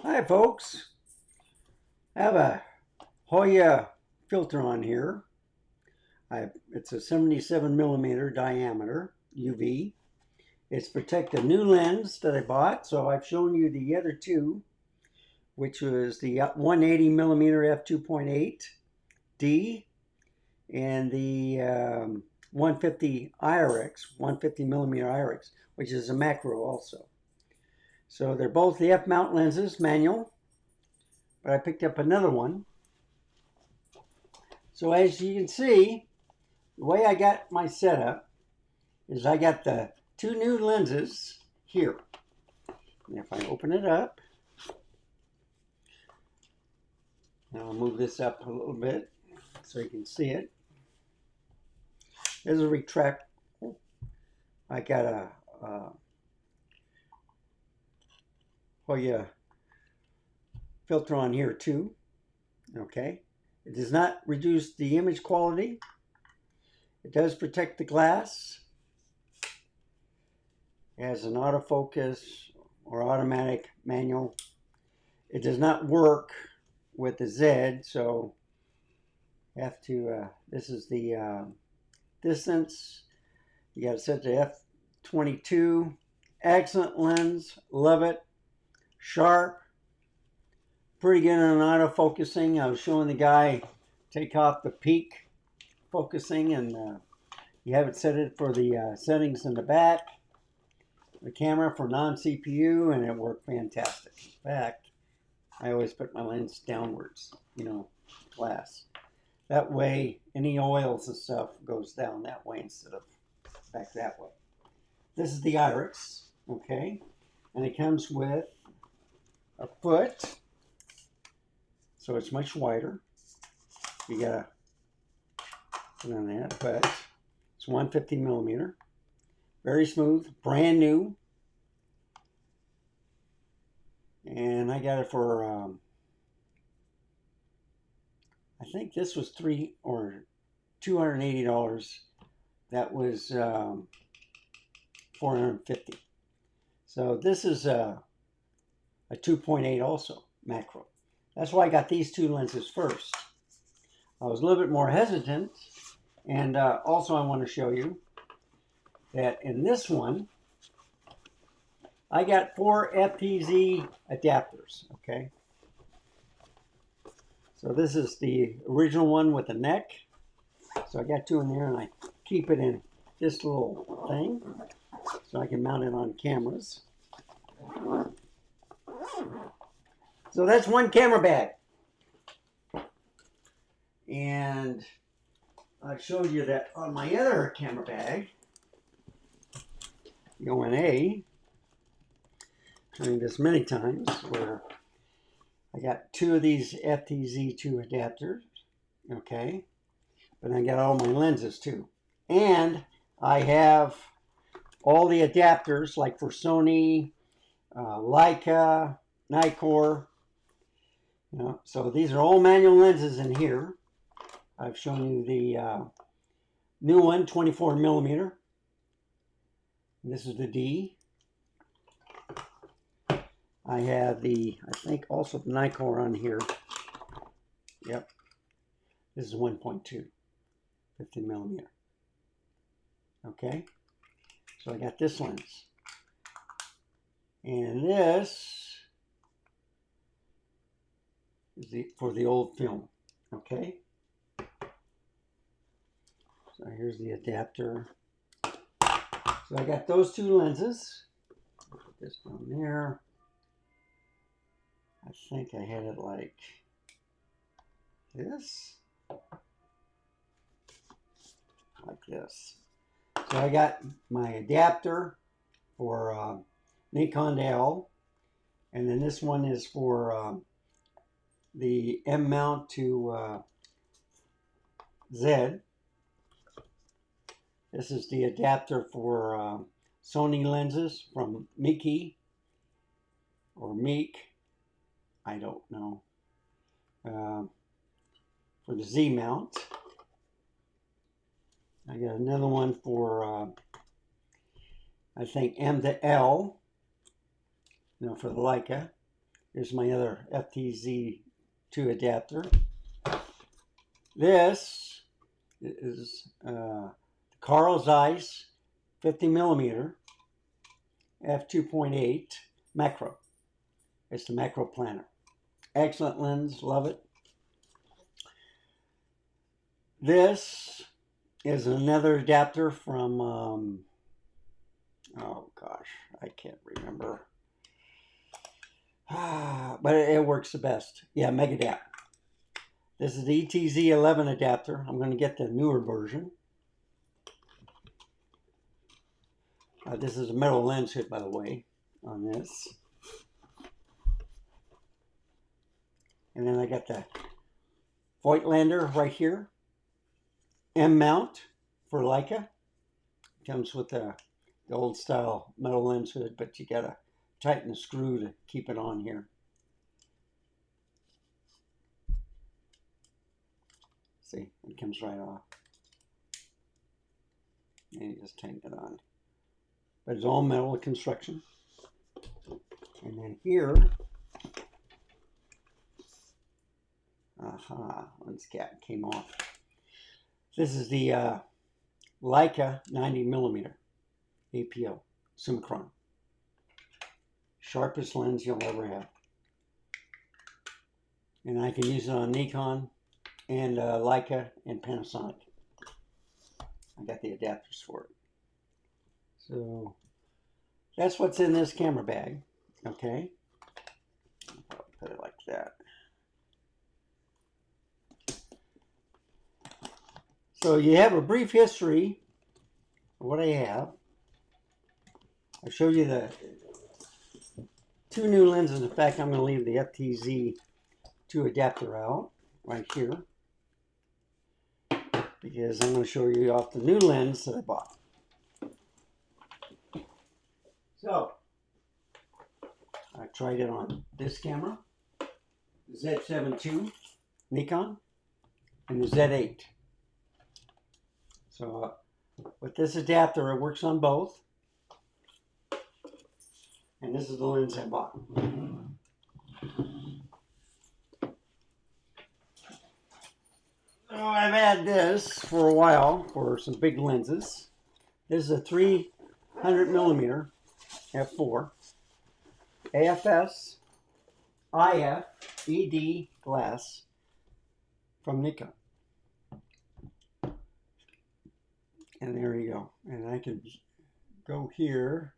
Hi folks, I have a Hoya filter on here. It's a 77 millimeter diameter UV. It's protect a new lens that I bought, so I've shown you the other two, which was the 180 millimeter f2.8D and the 150 IRX, 150 millimeter IRX, which is a macro also. So they're both the F mount lenses, manual. But I picked up another one. So as you can see, the way I got my setup is I got the two new lenses here. And if I open it up, and I'll move this up a little bit so you can see it. There's a retract. I got a Hoya filter on here too. Okay. It does not reduce the image quality. It does protect the glass. It has an autofocus or automatic manual. It does not work with the Z, so you have to, this is the distance. You got to set to f22. Excellent lens, love it. Sharp, pretty good on autofocusing. I was showing the guy take off the peak focusing, and you have it set it for the settings in the back. The camera for non-CPU, and it worked fantastic. In fact, I always put my lens downwards, glass. That way, any oils and stuff goes down that way instead of back that way. This is the IRX, okay? And it comes with a foot, so it's much wider. You gotta put on that, but it's 150 millimeter. Very smooth, brand new. And I got it for, I think this was $280. That was 450. So this is a 2.8 also, macro. That's why I got these two lenses first. I was a little bit more hesitant, and also I want to show you that in this one, I got 4 FTZ adapters, okay? So this is the original one with the neck. So I got two in there, and I keep it in this little thing so I can mount it on cameras. So that's one camera bag. And I showed you that on my other camera bag, the ONA, doing this many times, where I got two of these FTZ2 adapters, okay? But I got all my lenses too. And I have all the adapters, like for Sony, Leica, Nikkor. So these are all manual lenses in here. I've shown you the new one, 24 millimeter. This is the D. I have I think also the Nikkor on here. Yep. This is 1.2, 50 millimeter. Okay. So I got this lens. And this is for the old film. Okay. So here's the adapter. So I got those two lenses. Put this down there. I think I had it like this. Like this. So I got my adapter for Nikon L, and then this one is for the M mount to Z. This is the adapter for Sony lenses from Mickey or Meek, I don't know, for the Z mount. I got another one for I think M to L, for the Leica. Here's my other FTZ2 adapter. This is Carl Zeiss 50 millimeter f2.8 macro. It's the macro planner. Excellent lens, love it. This is another adapter from, oh gosh, I can't remember. But it works the best. Yeah, Megadapt. This is the ETZ11 adapter. I'm going to get the newer version. This is a metal lens hood, by the way, on this. And then I got the Voigtlander right here. M mount for Leica. Comes with the old style metal lens hood, but you gotta tighten the screw to keep it on here. See, it comes right off. And you just tighten it on. But it's all metal construction. And then here, lens cap came off. This is the Leica 90 millimeter APO Summicron. Sharpest lens you'll ever have. And I can use it on Nikon and Leica and Panasonic. I got the adapters for it. So that's what's in this camera bag. Okay. I'll put it like that. So you have a brief history of what I have. I showed you the two new lenses. In fact, I'm going to leave the FTZ2 adapter out right here because I'm going to show you off the new lens that I bought. So I tried it on this camera, the Z7 II Nikon, and the Z8. So with this adapter, it works on both. And this is the lens I bought. So I've had this for a while for some big lenses. This is a 300 millimeter f4 AFS IF ED glass from Nikon. And there you go. And I can go here.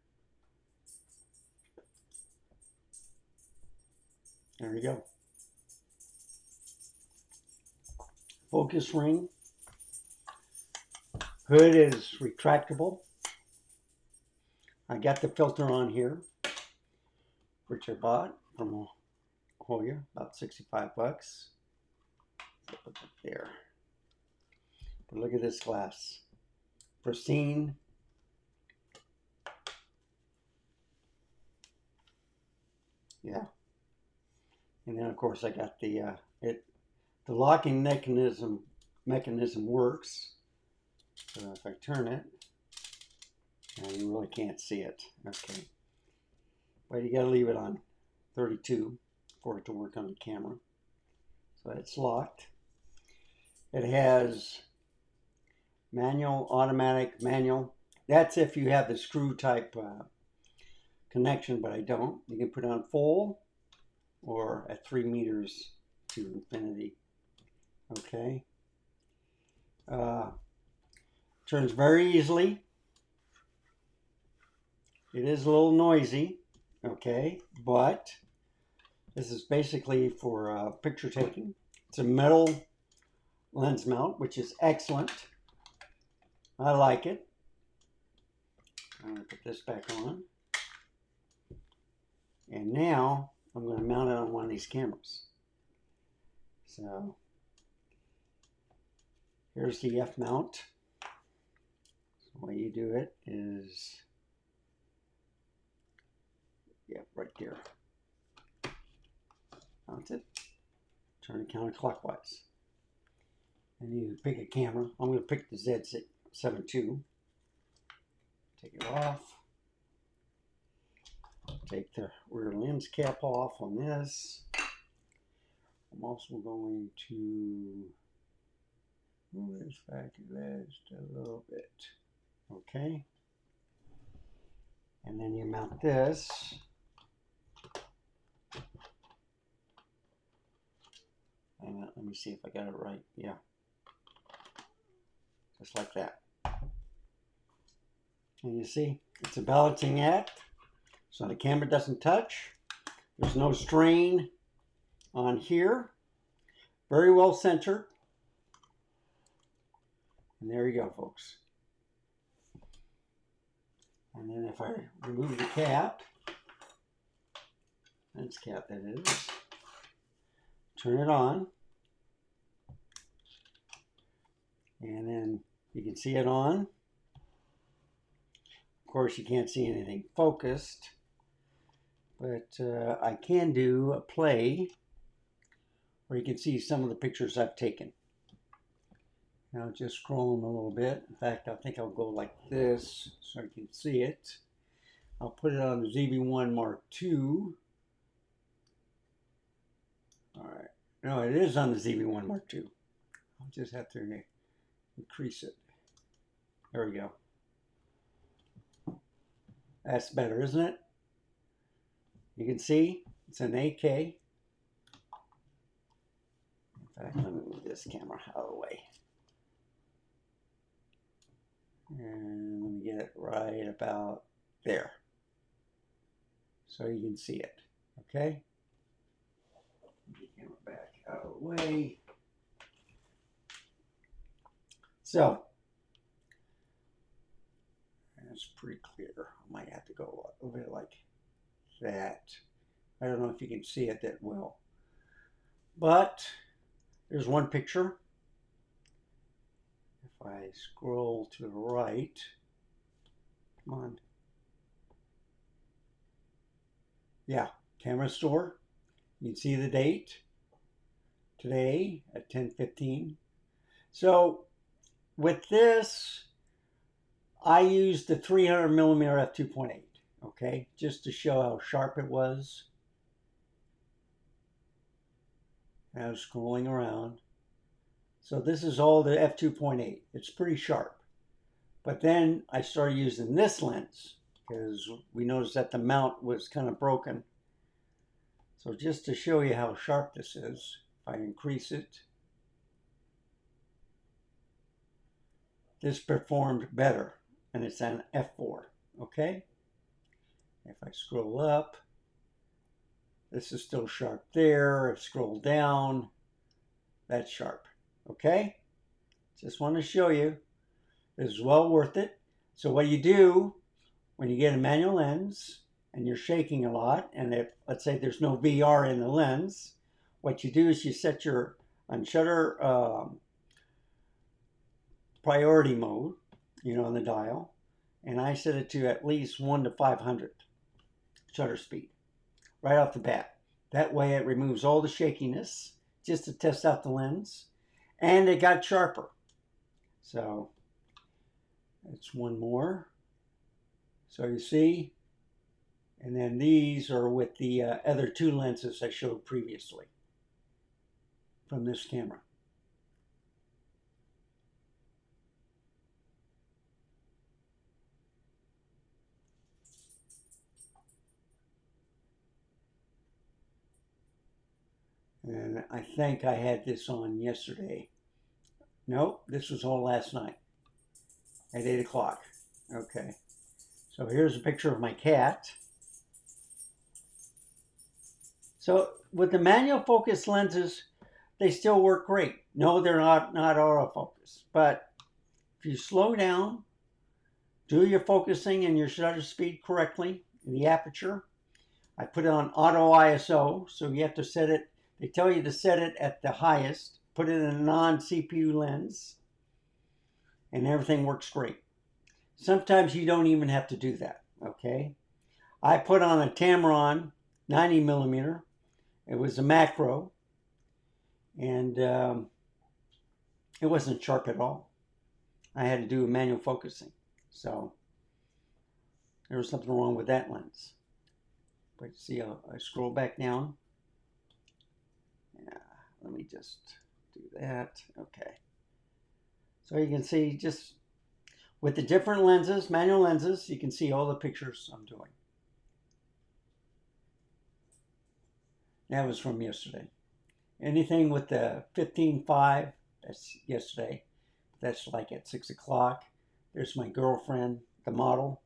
There you go. Focus ring. Hood is retractable. I got the filter on here, which I bought from Hoya, about 65 bucks. Put that there. But look at this glass. Pristine. Yeah. And then of course I got the the locking mechanism works. So if I turn it, you really can't see it. Okay. But you gotta leave it on 32 for it to work on the camera. So it's locked. It has manual, automatic, manual. That's if you have the screw type connection, but I don't. You can put it on full or at 3 meters to infinity. Okay. Turns very easily. It is a little noisy. Okay. But this is basically for picture taking. It's a metal lens mount, which is excellent. I like it. I'm going to put this back on. And now I'm going to mount it on one of these cameras. So here's the F mount. So the way you do it is, yeah, right there. Mount it. Turn it counterclockwise. And you pick a camera. I'm going to pick the Z7 II. Take it off. take the rear lens cap off on this. I'm also going to move this back just a little bit. Okay. And then you mount this. And let me see if I got it right. Yeah. Just like that. And you see, it's a balancing act. So the camera doesn't touch. There's no strain on here. Very well centered. And there you go, folks. And then if I remove the cap, lens cap that is, turn it on. And then you can see it on. Of course, you can't see anything focused. But I can do a play where you can see some of the pictures I've taken. Now just scroll them a little bit. In fact, I think I'll go like this so you can see it. I'll put it on the ZV-1 Mark II. All right. No, it is on the ZV-1 Mark II. I'll just have to increase it. There we go. That's better, isn't it? You can see it's an 8K. In fact, let me move this camera out of the way. And let me get it right about there. So you can see it. Okay? Get the camera back out of the way. So, that's pretty clear. I might have to go a bit like that. I don't know if you can see it that well. But there's one picture. If I scroll to the right, come on. Yeah, camera store. You can see the date. Today at 10:15. So with this, I used the 300mm f2.8. Okay, just to show how sharp it was. And I was scrolling around. So this is all the f2.8. It's pretty sharp. But then I started using this lens because we noticed that the mount was kind of broken. So just to show you how sharp this is, if I increase it, this performed better, and it's an f4, okay? If I scroll up, this is still sharp there. If I scroll down, that's sharp, okay? Just want to show you, this is well worth it. So what you do when you get a manual lens and you're shaking a lot, and if, let's say there's no VR in the lens, what you do is you set your on shutter priority mode, on the dial, and I set it to at least 1 to 500 shutter speed right off the bat. That way it removes all the shakiness just to test out the lens, and it got sharper. So it's one more. So you see, and then these are with the other two lenses I showed previously from this camera. And I think I had this on yesterday. Nope, this was all last night at 8 o'clock. Okay, so here's a picture of my cat. So with the manual focus lenses, they still work great. No, they're not autofocus. But if you slow down, do your focusing and your shutter speed correctly in the aperture. I put it on auto ISO, so you have to set it. They tell you to set it at the highest. Put it in a non-CPU lens, and everything works great. Sometimes you don't even have to do that, okay? I put on a Tamron 90mm. It was a macro, and it wasn't sharp at all. I had to do a manual focusing, so there was something wrong with that lens. But see, I scroll back down. Yeah, let me just do that. Okay. So you can see just with the different lenses, manual lenses, you can see all the pictures I'm doing. That was from yesterday. Anything with the 15.5, that's yesterday. That's like at 6 o'clock. There's my girlfriend, the model.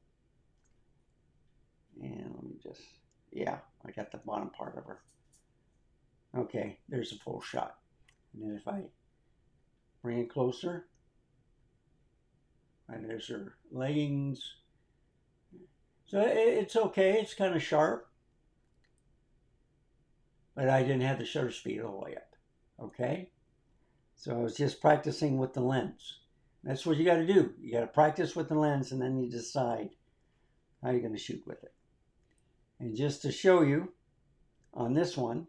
And let me just, yeah, I got the bottom part of her. Okay, there's a full shot. And then if I bring it closer, and there's her leggings. So it's okay, it's kind of sharp. But I didn't have the shutter speed all the way up. Okay? So I was just practicing with the lens. That's what you got to do. You got to practice with the lens and then you decide how you're going to shoot with it. And just to show you on this one,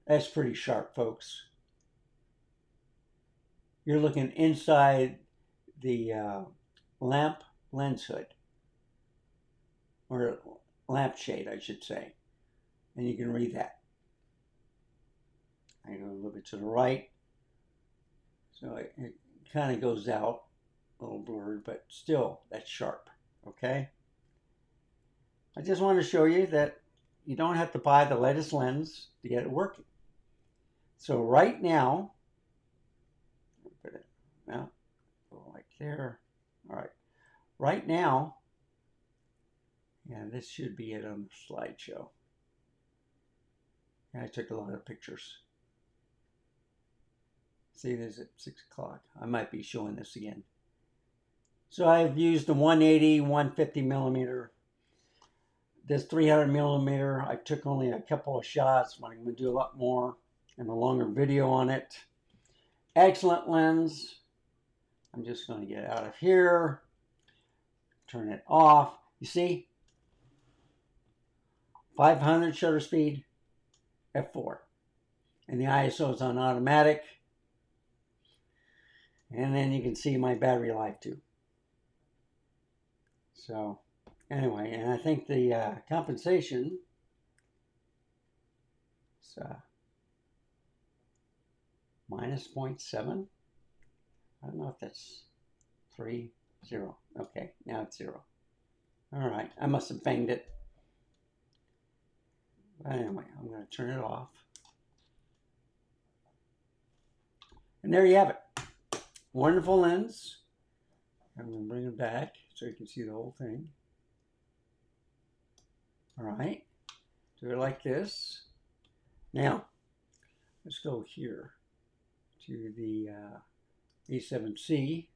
that's pretty sharp, folks. You're looking inside the lamp lens hood, or lampshade, I should say. And you can read that. I go a little bit to the right. So it kind of goes out, a little blurred, but still, that's sharp, okay? I just want to show you that you don't have to buy the latest lens to get it working. So right now, put it out, go like there. All right, right now, yeah, this should be it on the slideshow. I took a lot of pictures. See, this at 6 o'clock. I might be showing this again. So I've used the 180, 150 millimeter. This 300 millimeter, I took only a couple of shots, but I'm going to do a lot more and a longer video on it. Excellent lens. I'm just going to get out of here, turn it off. You see, 500 shutter speed, f4. And the ISO is on automatic. And then you can see my battery life too. So anyway, and I think the compensation is minus 0.7. I don't know if that's 3, 0. Okay, now it's 0. All right, I must have banged it. But anyway, I'm going to turn it off. And there you have it. Wonderful lens. I'm going to bring it back so you can see the whole thing. All right, do it like this. Now, let's go here to the A7C.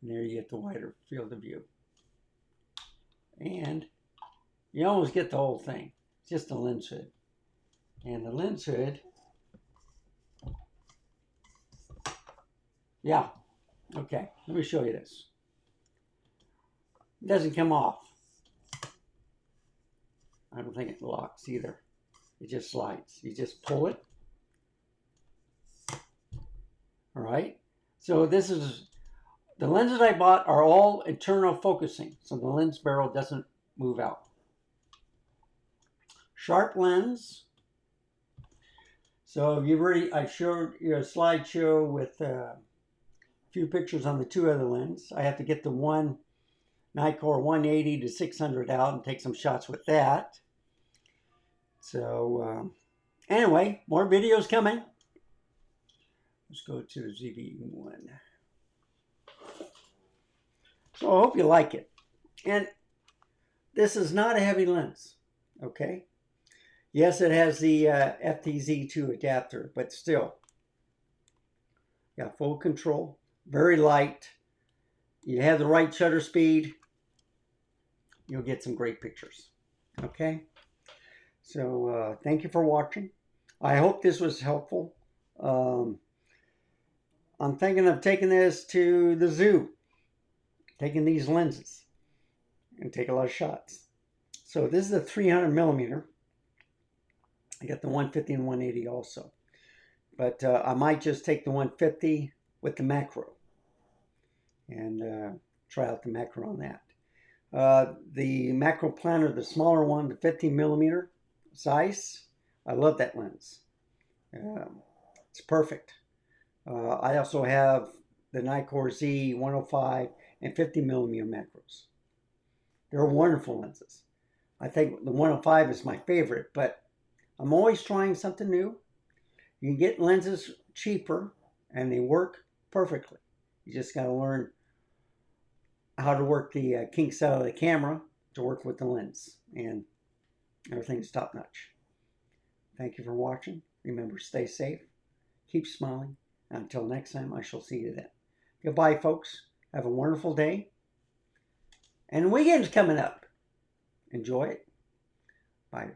And there you get the wider field of view. And you almost get the whole thing. It's just the lens hood. And the lens hood, yeah, okay, let me show you this. It doesn't come off. I don't think it locks either. It just slides. You just pull it. All right. So this is, the lenses I bought are all internal focusing. So the lens barrel doesn't move out. Sharp lens. So I showed you a slideshow with a few pictures on the two other lenses. I have to get the one Nikkor 180 to 600 out and take some shots with that. So anyway, more videos coming. Let's go to the ZV-1. So I hope you like it. And this is not a heavy lens, okay? Yes, it has the FTZ2 adapter, but still, got full control, very light. You have the right shutter speed, you'll get some great pictures, okay? So thank you for watching. I hope this was helpful. I'm thinking of taking this to the zoo, taking these lenses and take a lot of shots. So this is a 300 millimeter. I got the 150 and 180 also. But I might just take the 150 with the macro. And try out the macro on that. The macro planner, the smaller one, the 15 millimeter size, I love that lens. It's perfect. I also have the Nikkor Z 105 and 50 millimeter macros. They're wonderful lenses. I think the 105 is my favorite, but I'm always trying something new. You can get lenses cheaper and they work perfectly. You just got to learn how to work the kinks out of the camera to work with the lens, and everything's top notch. Thank you for watching. Remember, stay safe, keep smiling. Until next time, I shall see you then. Goodbye, folks. Have a wonderful day. And the weekend's coming up. Enjoy it. Bye.